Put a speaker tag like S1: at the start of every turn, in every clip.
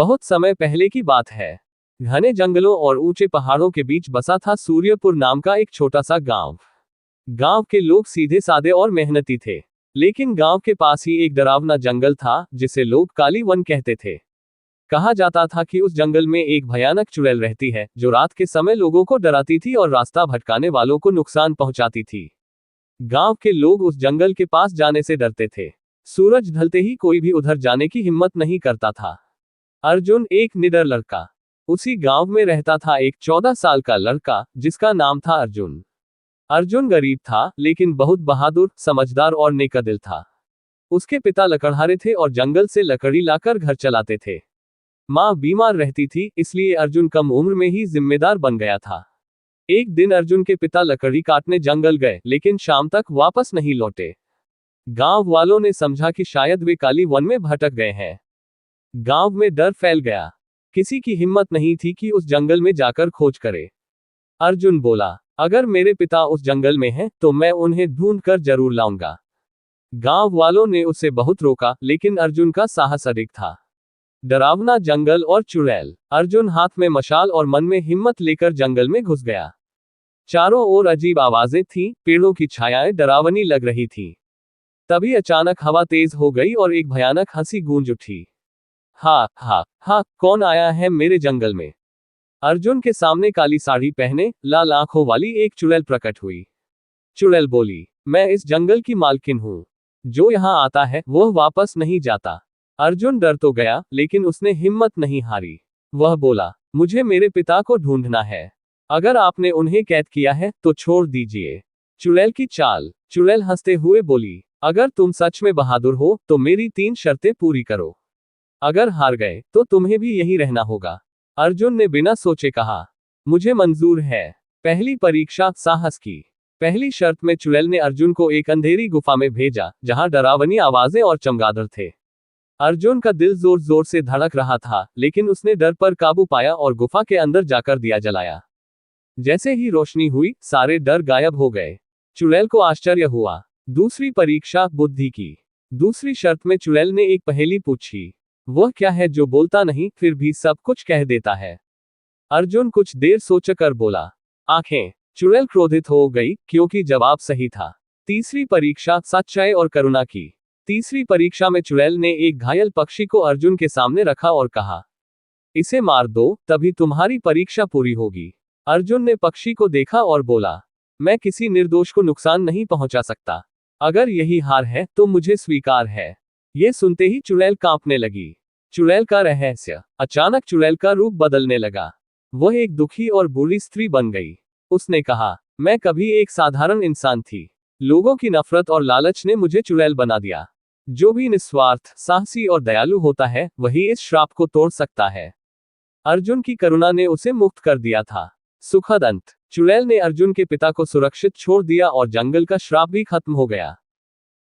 S1: बहुत समय पहले की बात है। घने जंगलों और ऊंचे पहाड़ों के बीच बसा था सूर्यपुर नाम का एक छोटा सा गांव। गांव के लोग सीधे सादे और मेहनती थे। लेकिन गांव के पास ही एक डरावना जंगल था जिसे लोग काली वन कहते थे। कहा जाता था कि उस जंगल में एक भयानक चुड़ैल रहती है जो रात के समय लोगों को डराती थी और रास्ता भटकाने वालों को नुकसान पहुंचाती थी। गांव के लोग उस जंगल के पास जाने से डरते थे। सूरज ढलते ही कोई भी उधर जाने की हिम्मत नहीं करता था। अर्जुन एक निडर लड़का। उसी गांव में रहता था एक 14 साल का लड़का जिसका नाम था अर्जुन। अर्जुन गरीब था लेकिन बहुत बहादुर, समझदार और नेक दिल था। उसके पिता लकड़हारे थे और जंगल से लकड़ी लाकर घर चलाते थे। माँ बीमार रहती थी, इसलिए अर्जुन कम उम्र में ही जिम्मेदार बन गया था। एक दिन अर्जुन के पिता लकड़ी काटने जंगल गए लेकिन शाम तक वापस नहीं लौटे। गांव वालों ने समझा कि शायद वे काली वन में भटक गए हैं। गांव में डर फैल गया। किसी की हिम्मत नहीं थी कि उस जंगल में जाकर खोज करे। अर्जुन बोला, अगर मेरे पिता उस जंगल में हैं तो मैं उन्हें ढूंढ कर जरूर लाऊंगा। गांव वालों ने उसे बहुत रोका लेकिन अर्जुन का साहस अधिक था। डरावना जंगल और चुड़ैल। अर्जुन हाथ में मशाल और मन में हिम्मत लेकर जंगल में घुस गया। चारों ओर अजीब आवाजें थीं, पेड़ों की छायाएं डरावनी लग रही थीं। तभी अचानक हवा तेज हो गई और एक भयानक हंसी गूंज उठी। हा हा हा, कौन आया है मेरे जंगल में? अर्जुन के सामने काली साड़ी पहने, लाल आंखों वाली एक चुड़ैल प्रकट हुई। चुड़ैल बोली, मैं इस जंगल की मालकिन हूँ। जो यहाँ आता है वह वापस नहीं जाता। अर्जुन डर तो गया लेकिन उसने हिम्मत नहीं हारी। वह बोला, मुझे मेरे पिता को ढूंढना है। अगर आपने उन्हें कैद किया है तो छोड़ दीजिए। चुड़ैल की चाल। चुड़ैल हंसते हुए बोली, अगर तुम सच में बहादुर हो तो मेरी 3 शर्तें पूरी करो। अगर हार गए तो तुम्हें भी यहीं रहना होगा। अर्जुन ने बिना सोचे कहा, मुझे मंजूर है। पहली परीक्षा साहस की। पहली शर्त में चुड़ैल ने अर्जुन को एक अंधेरी गुफा में भेजा जहां डरावनी आवाजें और चमगादड़ थे। अर्जुन का दिल जोर जोर से धड़क रहा था लेकिन उसने डर पर काबू पाया और गुफा के अंदर जाकर दिया जलाया। जैसे ही रोशनी हुई सारे डर गायब हो गए। चुड़ैल को आश्चर्य हुआ। दूसरी परीक्षा बुद्धि की। दूसरी शर्त में चुड़ैल ने एक पहेली पूछी। वह क्या है जो बोलता नहीं फिर भी सब कुछ कह देता है? अर्जुन कुछ देर सोचकर बोला, आंखें। चुड़ैल क्रोधित हो गई क्योंकि जवाब सही था। तीसरी परीक्षा सच्चाई और करुणा की। तीसरी परीक्षा में चुड़ैल ने एक घायल पक्षी को अर्जुन के सामने रखा और कहा, इसे मार दो तभी तुम्हारी परीक्षा पूरी होगी। अर्जुन ने पक्षी को देखा और बोला, मैं किसी निर्दोष को नुकसान नहीं पहुंचा सकता। अगर यही हार है तो मुझे स्वीकार है। ये सुनते ही चुड़ैल कांपने लगी। चुड़ैल का रहस्य। अचानक चुड़ैल का रूप बदलने लगा। वह एक दुखी और बूढ़ी स्त्री बन गई। उसने कहा, मैं कभी एक साधारण इंसान थी। लोगों की नफरत और लालच ने मुझे चुड़ैल बना दिया। जो भी निस्वार्थ, साहसी और दयालु होता है वही इस श्राप को तोड़ सकता है। अर्जुन की करुणा ने उसे मुक्त कर दिया था। सुखद अंत। चुड़ैल ने अर्जुन के पिता को सुरक्षित छोड़ दिया और जंगल का श्राप भी खत्म हो गया।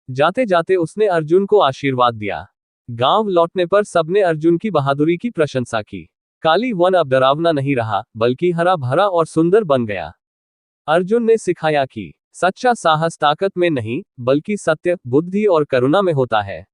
S1: जाते जाते उसने अर्जुन को आशीर्वाद दिया। गांव लौटने पर सबने अर्जुन की बहादुरी की प्रशंसा की। काली वन अब डरावना नहीं रहा बल्कि हरा भरा और सुंदर बन गया। अर्जुन ने सिखाया कि सच्चा साहस ताकत में नहीं बल्कि सत्य, बुद्धि और करुणा में होता है।